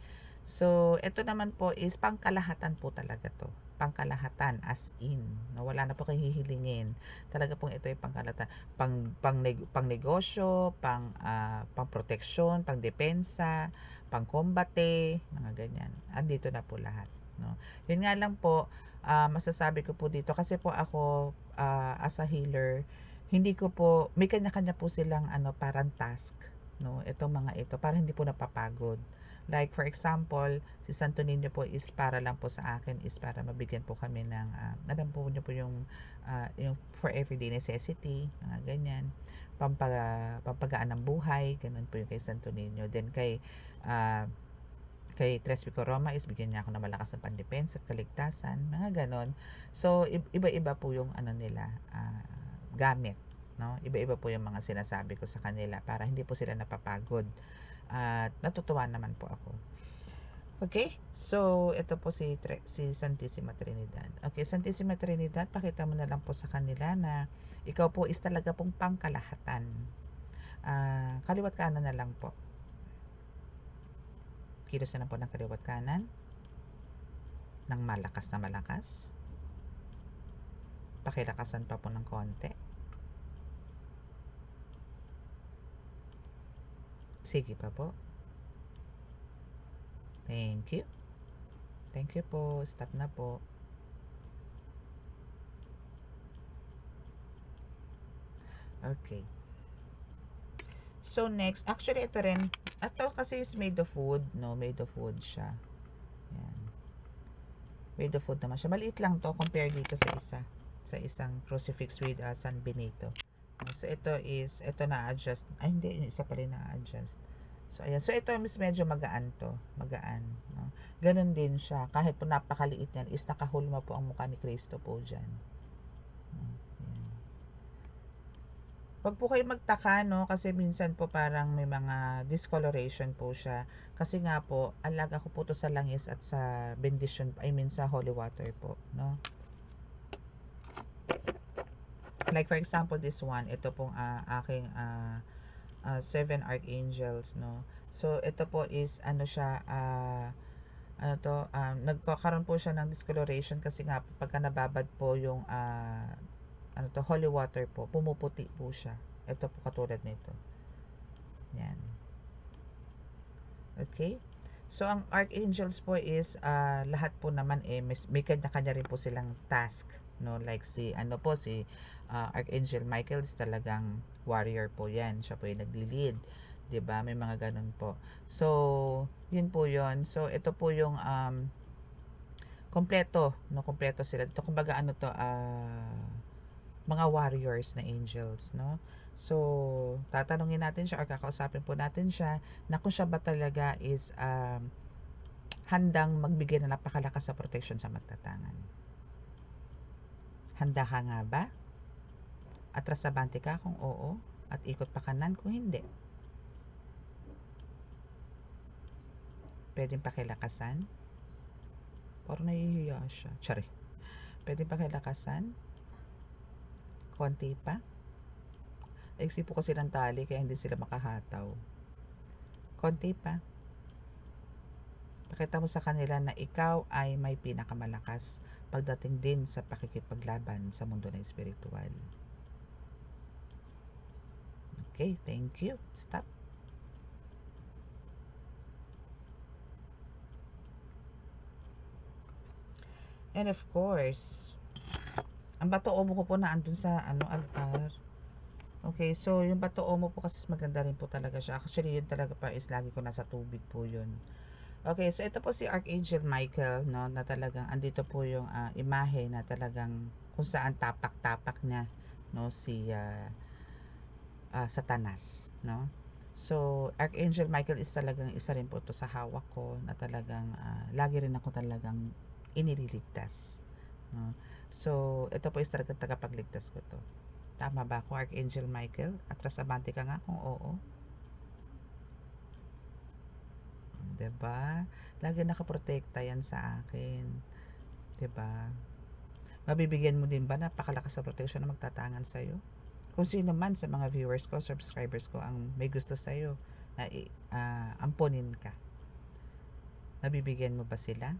So, ito naman po is pangkalahatan po talaga to. Pangkalahatan as in. No, wala na po kayong hihilingin. Talaga pong ito ay pangkalahatan. Pang negosyo, pang proteksyon, pang depensa, pang kombate, mga ganyan. Andito na po lahat. No? Yun nga lang po, masasabi ko po dito kasi po ako as a healer, hindi ko po, may kanya-kanya po silang parang task. No? Itong mga ito, para hindi po napapagod. Like for example, si Santo Niño po is para lang po sa akin is para mabigyan po kami ng alam po niyo po yung for everyday necessity, mga ganyan. pampagaan ng buhay, ganun po yung kay Santo Niño. Then kay Tres Pico Roma is bigyan niya ako ng malakas na pandepensa at kaligtasan, mga ganon. So iba-iba po yung ano nila, gamit, no? Iba-iba po yung mga sinasabi ko sa kanila para hindi po sila napapagod. At natutuwa naman po ako. Okay, so ito po si Santissima Trinidad. Okay, Santissima Trinidad, pakita mo na lang po sa kanila na ikaw po is talaga pong pangkalahatan. Kaliwat kanan na lang po. Kilos na po ng kaliwat kanan ng malakas na malakas. Pakilakasan pa po ng konti. Sige pa po. Thank you. Thank you po. Stop na po. Okay. So next, actually ito rin, ito kasi is made of wood, no? Made of wood siya. Yan. Made of wood naman siya. Maliit lang to compare dito sa isang crucifix with San Benito. So ito na-adjust. Ay hindi, yung isa pala na-adjust. So ayan. So ito is medyo magaan to. Magaan. No? Ganun din siya. Kahit po napakaliit yan is nakahulma po ang mukha ni Cristo po dyan. Wag po kayo magtaka, no? Kasi minsan po parang may mga discoloration po siya. Kasi nga po, alaga ko po to sa langis at sa benediction, sa holy water po, no? Like for example, this one, ito pong aking 7 archangels, no? So ito po is siya, nagkakaroon po siya ng discoloration kasi nga pagka nababad po yung holy water po, pumuputi po siya. Ito po katulad nito. Yan. Okay? So ang archangels po is lahat po naman may kanya-kanya rin po silang task, no? Like si Archangel Michael is talagang warrior po 'yan. Siya po yung nagli-lead, 'di ba? May mga ganun po. So, yun po 'yon. So ito po yung kompleto, no? Kompleto sila. Ito kumbaga mga warriors na angels, no? So, tatanungin natin siya or kakausapin po natin siya na kung siya ba talaga is handang magbigay ng napakalakas sa protection sa magtatangan. Handa ka nga ba? Atras abante ka kung oo, at ikot pa kanan kung hindi. Pwedeng pakilakasan. Parang nahihiya siya. Tsari. Pwedeng pakilakasan. Konti pa. Iksi po kasi ng tali kaya hindi sila makahataw. Konti pa. Pakita mo sa kanila na ikaw ay may pinakamalakas pagdating din sa pakikipaglaban sa mundo ng espiritual. Okay, thank you. Stop. And of course, ang bato omo ko po na andun sa altar. Okay, so yung bato omo po kasi maganda rin po talaga siya. Actually, yun talaga pa is lagi ko nasa tubig po yun. Okay, so ito po si Archangel Michael, no, na talagang andito po yung imahe na talagang kung saan tapak-tapak niya, no, si Satanas, no. So Archangel Michael is talagang isa rin po to sa hawak ko na talagang lagi rin ako talagang inililigtas, no. So ito po is talagang tagapagligtas ko to. Tama ba ako, Archangel Michael? Atras abante ka nga kung oo. Diba? Lagi nakaprotekta yan sa akin. Diba? Mabibigyan mo din ba napakalakas sa protection na magtatangan sa'yo? Kung sino man sa mga viewers ko, subscribers ko ang may gusto sa'yo na ampunin ka. Mabibigyan mo ba sila?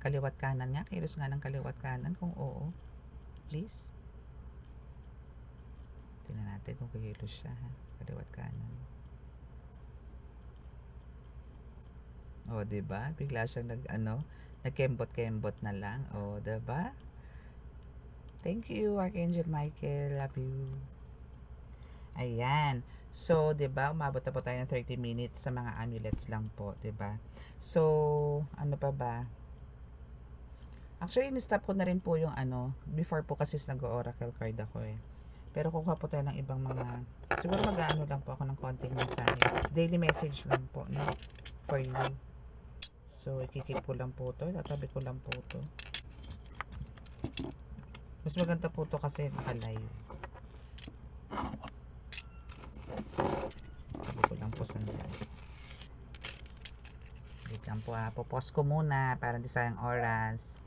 Kaliwat kanan nga, kilos nga ng kaliwat kanan kung oo. Please. Tingnan natin kung kilos siya, ha? Kaliwat kanan. O, diba? Bigla siyang nagkembot-kembot na lang. O, diba? Thank you, Archangel Michael. Love you. Ayan. So, 'di ba? Umabot na po tayo ng 30 minutes sa mga amulets lang po, 'di ba? So, ano pa ba? Actually, ni-stop ko na rin po yung before po kasi nag-oracle card ako eh. Pero kukuha po tayo ng ibang mga, siguro mag-aano lang po ako ng konting mensahe. Daily message lang po, no? For you. So, ikikip ko lang po to. Tatabi ko lang po to. Mas maganda po to kasi naka-live. Tatabi ko lang po sandali. Wait lang po ha. Popost ko muna para hindi sayang oras.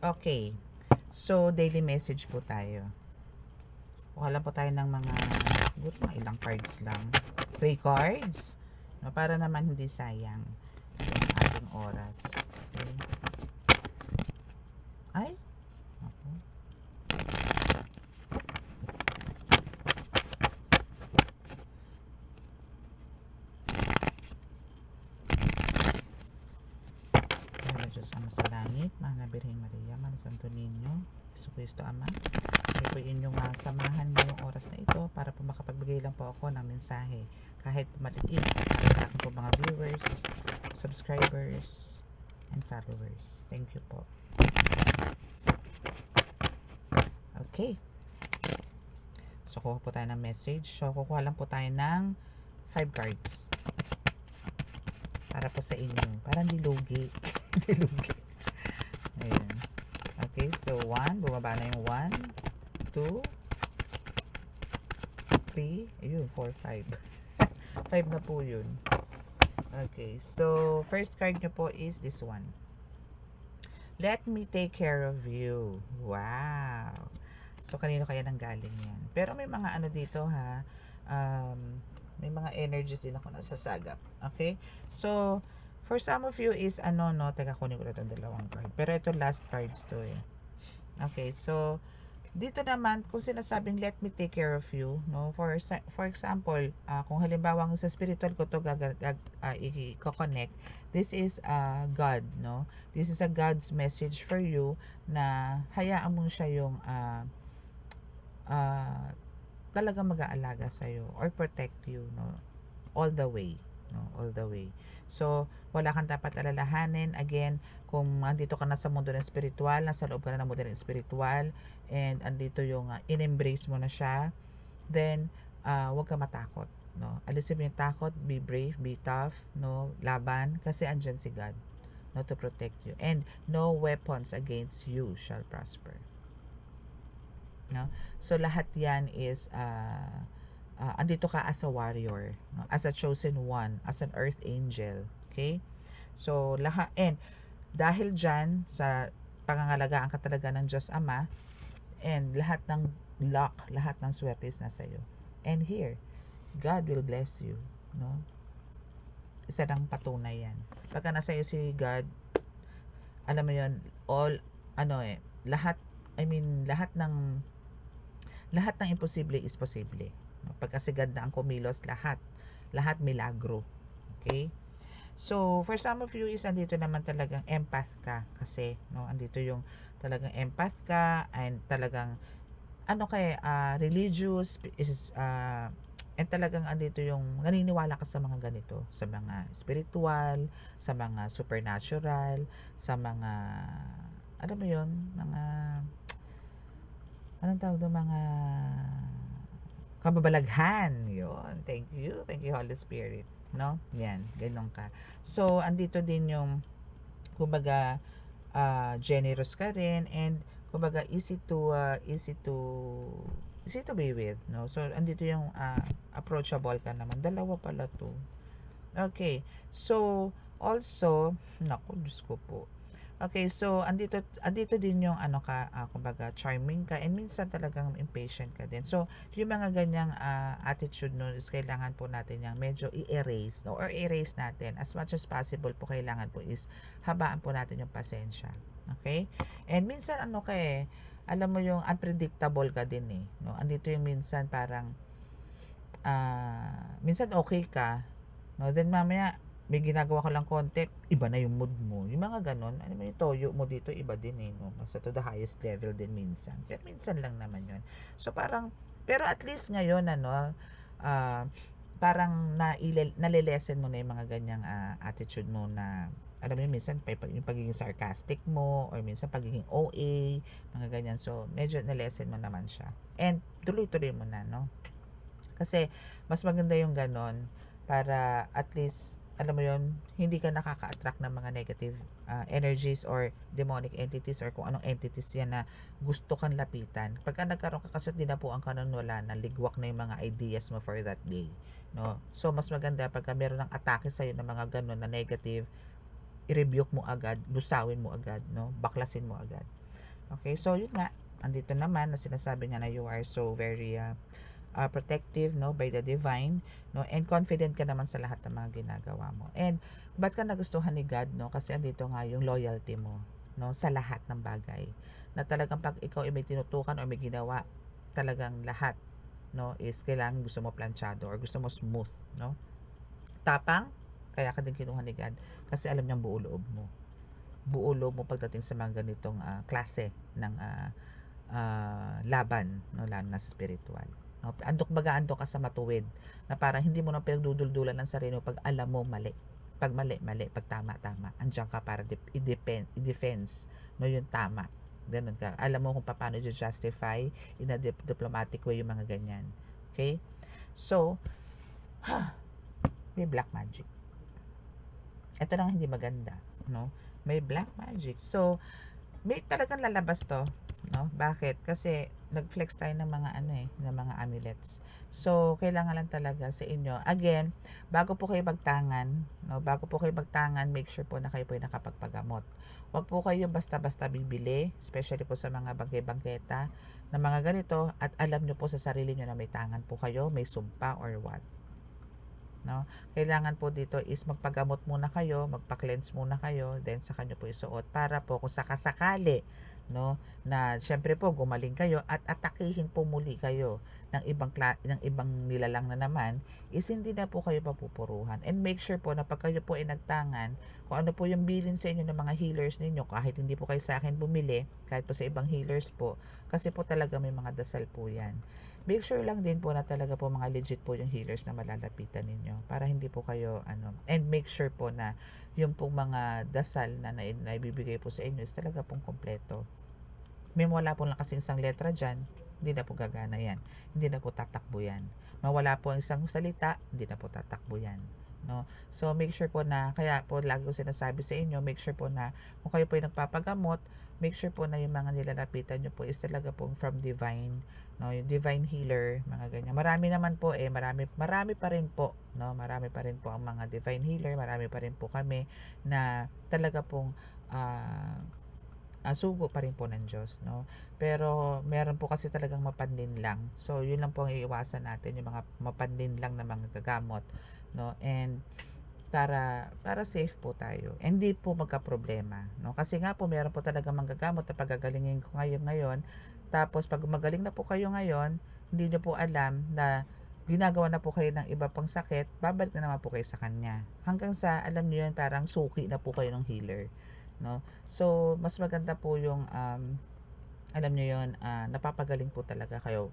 Okay. So, daily message po tayo. Kuha lang po tayo ng mga ilang cards lang. 3 cards. No, para naman hindi sayang yung ating oras. Okay. Ay. Ako. Mahal na Diyos Ama sa langit, mahal na Birheng Maria, mahal na Santo Niño, Jesu Cristo Ama. Ito po inyong samahan ngayong oras na ito para po makapagbigay lang po ako ng mensahe kahit maliit para sa aking po mga viewers, subscribers, and followers. Thank you po. Okay. So, kuha po tayo ng message. So, kukuha lang po tayo ng 5 cards para po sa inyo. Para hindi lugi. Hindi lugi. Ayan. Okay, so 1. Bumaba na yung 1. 2, 3, ayun, 4, 5. 5 na po yun. Okay, so first card nyo po is this one. Let me take care of you. Wow. So, kanino kaya nang galing yan? Pero may mga ano dito ha. May mga energies din ako nasasagap. Okay? So, for some of you is ano, no? Teka, kunin ko na itong dalawang card. Pero ito last cards to eh. Okay, so dito naman, kung sinasabing let me take care of you, no? For example, kung halimbawa sa spiritual ko to i-connect, this is God, no? This is a God's message for you na hayaan mo siya yung talaga mag-aalaga sa iyo or protect you, no? All the way, no? All the way. So, wala kang dapat alalahanin. Again, kung andito ka na sa mundo ng spiritual, nasa loob ka na ng mundo ng spiritual, and andito yung in-embrace mo na siya, then, huwag ka matakot, no? Alisin mo yung takot, be brave, be tough, no? Laban, kasi andyan si God, no? To protect you. And, no weapons against you shall prosper. No? So, lahat yan is, andito ka as a warrior, no? As a chosen one, as an earth angel. Okay? So, lahat, and dahil dyan sa pangangalagaan ka talaga ng Diyos Ama, and lahat ng luck, lahat ng swerte is nasa iyo. And here, God will bless you. No? Isa ng patunay yan. Pagka nasa iyo si God, alam mo yun, lahat ng imposible is posible. Pagka si God na ang kumilos, lahat milagro. Okay? So, for some of you is andito naman talagang empath ka kasi, no? Andito yung talagang empath ka and talagang religious is and talagang andito yung naniniwala ka sa mga ganito, sa mga spiritual, sa mga supernatural, sa mga alam mo yun, mga anong tawag doon, mga kababalaghan. Yun. Thank you, Holy Spirit. No? Yan, ganun ka. So, andito din yung, kumbaga, generous ka rin, and, kumbaga, easy to be with, no? So, andito yung, approachable ka naman. Dalawa pala to. Okay. So, also, naku, Diyos ko po. Okay, so andito din yung kumbaga charming ka, and minsan talagang impatient ka din. So, yung mga ganyang attitude no is kailangan po natin yung medyo i-erase, no, or erase natin as much as possible po. Kailangan po is habaan po natin yung pasensya. Okay? And minsan alam mo yung unpredictable ka din eh, no? Andito yung minsan parang minsan okay ka, no, then mamaya may ginagawa ko lang konti, iba na yung mood mo. Yung mga ganon, yung toyo mo dito, iba din eh, no? Nasa to the highest level din minsan. Pero minsan lang naman yun. So, pero at least ngayon, parang nalilesen mo na yung mga ganyang attitude mo na alam mo yun, minsan yung pagiging sarcastic mo or minsan pagiging OA, mga ganyan. So, medyo na-lessen mo naman siya. And tuloy-tuloy mo na, no? Kasi mas maganda yung ganon para at least alam mo yon, hindi ka nakaka-attract ng mga negative energies or demonic entities or kung anong entities yan na gusto kang lapitan. Pagka nagkaroon ka kasi dinapuan ka nun, wala na, ligwak na yung mga ideas mo for that day, no? So mas maganda pagka meron ng atake sa'yo ng mga ganon na negative, i-rebuke mo agad, lusawin mo agad, no? Baklasin mo agad. Okay, so yun nga, andito naman na sinasabi nga na you are so very protective, no, by the divine, no, and confident ka naman sa lahat ng mga ginagawa mo. And ba't ka nagustuhan ni God, no? Kasi andito nga yung loyalty mo, no, sa lahat ng bagay. Na talagang pag ikaw ay may tinutukan o may ginawa, talagang lahat, no, is kailangan gusto mo planchado or gusto mo smooth, no? Tapang, kaya ka din kinuha ni God kasi alam niyang buo loob mo. Buo loob mo pagdating sa mga ganitong klase ng laban, no, lalo na sa spiritual. No, andok ka sa matuwid na parang hindi mo na pinagduduldulan ng sarili mo pag alam mo mali. Pag mali, pag tama. Andiyan ka para i-defense, no, yung tama. Ganun ka. Alam mo kung paano i-justify in a diplomatic way yung mga ganyan. Okay? So, may black magic. Ito lang hindi maganda, no? May black magic. So, may talagang lalabas to, no? Bakit? Kasi nag-flex tayo ng mga ng mga amulets. So, kailangan lang talaga sa inyo. Again, bago po kayo magtangan, no? Bago po kayo magtangan, make sure po na kayo po ay nakapagpagamot. Huwag po kayo basta-basta bibili, especially po sa mga bangke-bangketa na mga ganito at alam nyo po sa sarili nyo na may tangan po kayo, may sumpa or what. No? Kailangan po dito is magpagamot muna kayo, magpa-cleanse muna kayo, then sa kanyo po isuot para po kung sakasakali, no, na syempre po gumaling kayo at atakihin po muli kayo ng ibang nilalang na naman, is hindi na po kayo papupuruhan. And make sure po na pag kayo po ay nagtangan, kung ano po yung bilin sa inyo ng mga healers ninyo, kahit hindi po kayo sa akin bumili, kahit po sa ibang healers po, kasi po talaga may mga dasal po yan. Make sure lang din po na talaga po mga legit po yung healers na malalapitan ninyo para hindi po kayo and make sure po na yung pong mga dasal na naibibigay po sa inyo is talaga pong kompleto. May wala po lang kasing isang letra dyan, hindi na po gagana yan. Hindi na po tatakbo yan. Mawala po ang isang salita, hindi na po tatakbo yan. No? So make sure po na, kaya po lagi ko sinasabi sa inyo, make sure po na kung kayo po ay nagpapagamot, make sure po na yung mga nilalapitan nyo po is talaga po from divine, no, yung divine healer, mga ganyan. Marami naman po marami pa rin po, no, marami pa rin po ang mga divine healer, marami pa rin po kami na talaga pong sugo pa rin po ng Diyos, no. Pero meron po kasi talagang mapandin lang. So yun lang po ang iiwasan natin, yung mga mapandin lang na mga gagamot, no. And para safe po tayo. Hindi po magka-problema, no? Kasi nga po meron po talaga manggagamot na pagagalingin ko ngayon. Tapos pag magaling na po kayo ngayon, hindi niyo po alam na ginagawa na po kayo ng iba pang sakit, babalik na naman po kayo sa kanya. Hanggang sa alam niyo yun, parang suki na po kayo ng healer, no? So mas maganda po yung alam niyo yun, napapagaling po talaga kayo.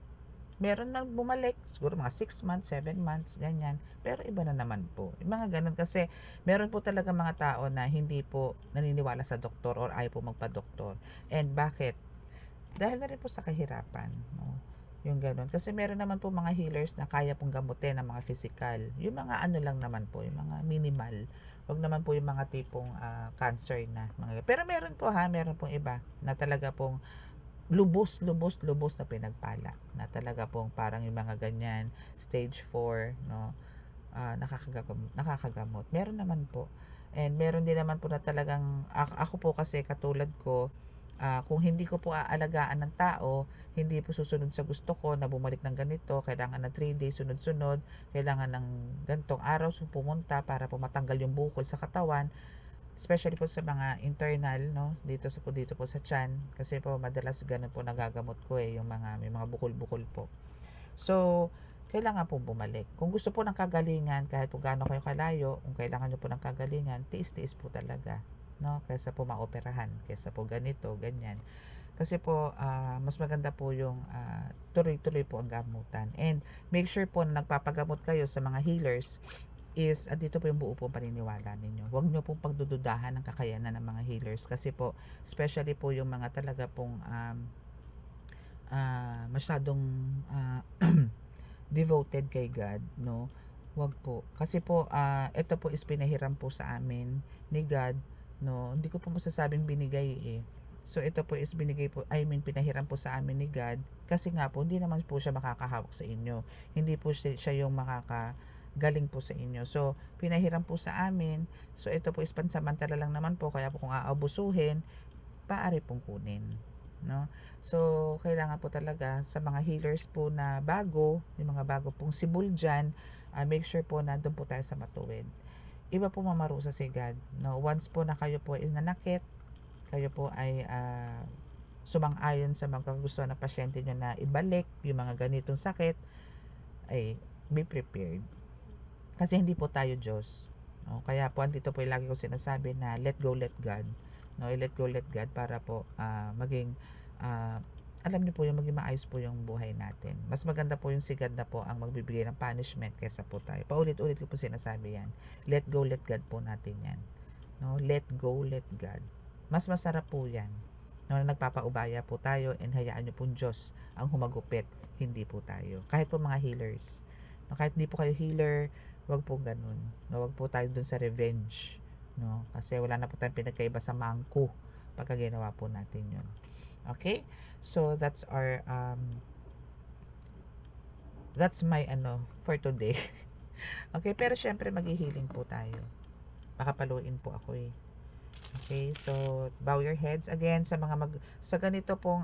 Meron nang bumalik, siguro mga 6 months, 7 months, ganyan. Pero iba na naman po. Yung mga ganun kasi meron po talaga mga tao na hindi po naniniwala sa doktor or ayaw po magpa-doktor. And bakit? Dahil na rin po sa kahirapan, no? Yung ganun. Kasi meron naman po mga healers na kaya pong gamutin ng mga physical. Yung mga ano lang naman po, yung mga minimal. Huwag naman po yung mga tipong cancer na. Pero meron po meron pong iba na talaga pong lubos na pinagpala na talaga pong parang yung mga ganyan stage 4, no, nakakagamot. Meron naman po, and meron din naman po na talagang ako po kasi katulad ko, kung hindi ko po aalagaan ng tao, hindi po susunod sa gusto ko na bumalik ng ganito, kailangan na 3 days sunod-sunod, kailangan ng gantong araw pumunta para po matanggal yung bukol sa katawan, especially po sa mga internal, no, dito po sa tiyan, kasi po madalas ganun po nagagamot ko yung may mga bukol-bukol po. So kailangan po bumalik. Kung gusto po ng kagalingan, kahit po gaano kayo kalayo, kung kailangan nyo po ng kagalingan, tiis-tiis po talaga, no, kaysa po maoperahan, kaysa po ganito, ganyan. Kasi po mas maganda po yung tuloy-tuloy po ang gamutan. And make sure po na nagpapagamot kayo sa mga healers, is andito po yung buo pong paniniwala ninyo. Huwag nyo pong pagdududahan ng kakayanan ng mga healers kasi po, especially po yung mga talaga pong masyadong devoted kay God, no? Wag po. Kasi po, ito po is pinahiram po sa amin ni God, no? Hindi ko po masasabing binigay eh. So, ito po is binigay po, pinahiram po sa amin ni God. Kasi nga po, hindi naman po siya makakahawak sa inyo. Hindi po siya yung makakagaling po sa inyo. So, pinahiram po sa amin. So, ito po is pansamantala lang naman po. Kaya po kung aabusuhin, paari pong kunin, no? So, kailangan po talaga sa mga healers po na bago, yung mga bago pong sibol dyan, make sure po na doon po tayo sa matuwid. Iba po mamarusa si God, no? Once po na kayo po is nanakit, kayo po ay sumang-ayon sa mga kagustuhan ng pasyente nyo na ibalik yung mga ganitong sakit, ay be prepared. Kasi hindi po tayo Diyos, no? Kaya po andito po yung lagi ko sinasabi na let go, let God, no? Let go, let God para po maging alam niyo po yung maging maayos po yung buhay natin. Mas maganda po yung si God na po ang magbibigay ng punishment kaysa po tayo. Paulit-ulit ko po sinasabi yan. Let go, let God po natin yan, no? Let go, let God. Mas masarap po yan, no? Na nagpapaubaya po tayo and hayaan niyo po Diyos ang humagupit, hindi po tayo. Kahit po mga healers, no? Kahit hindi po kayo healer, wag po ganun, no? Wag po tayo dun sa revenge, no? Kasi wala na po tayong pinagkaiba sa mangko pagka ginawa po natin yun. Okay? So, that's my for today. Okay, pero syempre maghihiling po tayo. Pakapaluin po ako eh. Okay, so bow your heads again sa mga sa ganito pong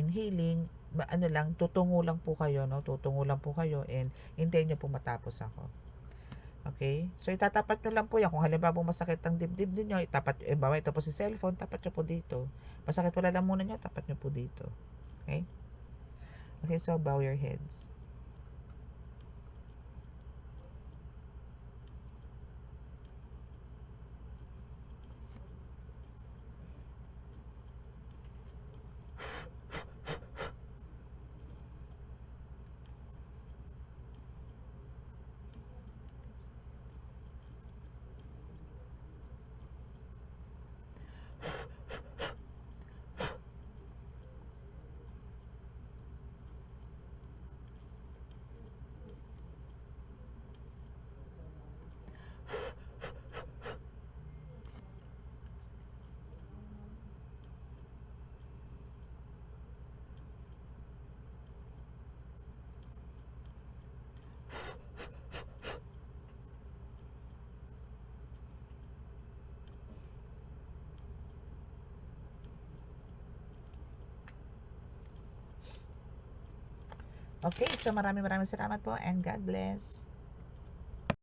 healing, tutungo lang po kayo, no? Tutungo lang po kayo and hintayin niyo po matapos ako. Okay? So, itatapat nyo lang po yan. Kung halimbawa masakit ang dibdib niyo, bawa ito po si cellphone, tapat nyo po dito. Masakit po lalamunan nyo, tapat nyo po dito. Okay? Okay, so bow your heads. Okay, so maraming salamat po and God bless.